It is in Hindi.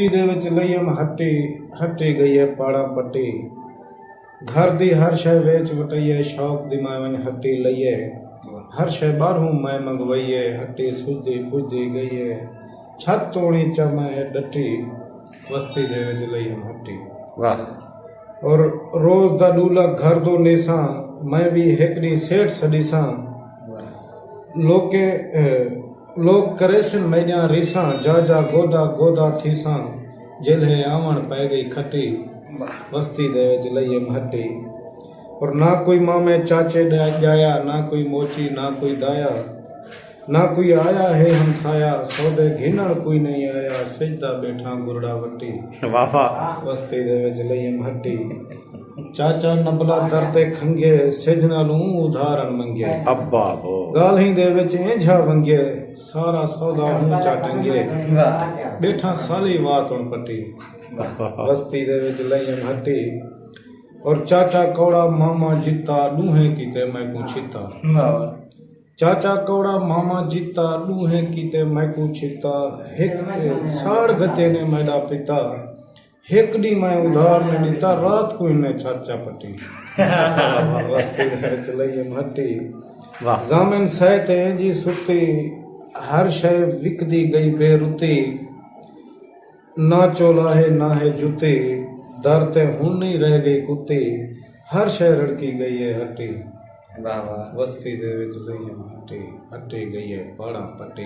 ਦੇ ਵਿੱਚ ਲਈਮ ਹੱਟੀ ਗਈ ਹੈ ਪਾੜਾ ਪੱਟੀ घर दी हर शय वेच वटइए शौक दी मैं वन हट्टी लइए हर शय बाहरों मैं मंगवाइए हट्टी सुधी पुजी गई है छत तोड़ी चम है डटी वस्ती दे विच लइम हट्टी वाह। और रोज दा डूला घर दो निसा मैं भी हेकड़ी सेठ सडीसा लोग करेशन मैया रीसा जा गोदा गोदा थीसा जिले आवन पै गई खट्टी वस्ती दे विच लइम हट्टी। और ना कोई मामे चाचे जाया ना कोई मोची ना कोई दाया ना कोई आया है हमसाया सौदे घिनण कोई नहीं आया सिजदा बैठा गुरड़ा वट्टी वस्ती दे विच लइम हट्टी। चाचा नबला करते खंगे सिज नालों उधारण मंगे अब्बा गाल्ही दे विच इंझा वंगे सारा सौदा ऊंचा टंगे बैठा खाली वात उन पट्टी वस्ती दे विच लइम हट्टी। और चाचा कौड़ा मामा जीता लूहे कीते मैं पूछीता चाचा कौड़ा मामा जीता लूहे कीते मैं पूछीता हिक साड़ गते ने मैडा पिता हेकड़ी मैं उधार ने दीता रात को इन्हें चाचा पट्टी वस्ती दे विच लइम हट्टी। जामिन सहते जी सुती हर शय विकदी गई बेरुती ना चोला है ना है जुती दरते हुन नहीं रह गई कुत्ती हर शय रड़की गई है हट्टी वस्ती दे विच लइम हट्टी गई है पाड़ा पट्टी।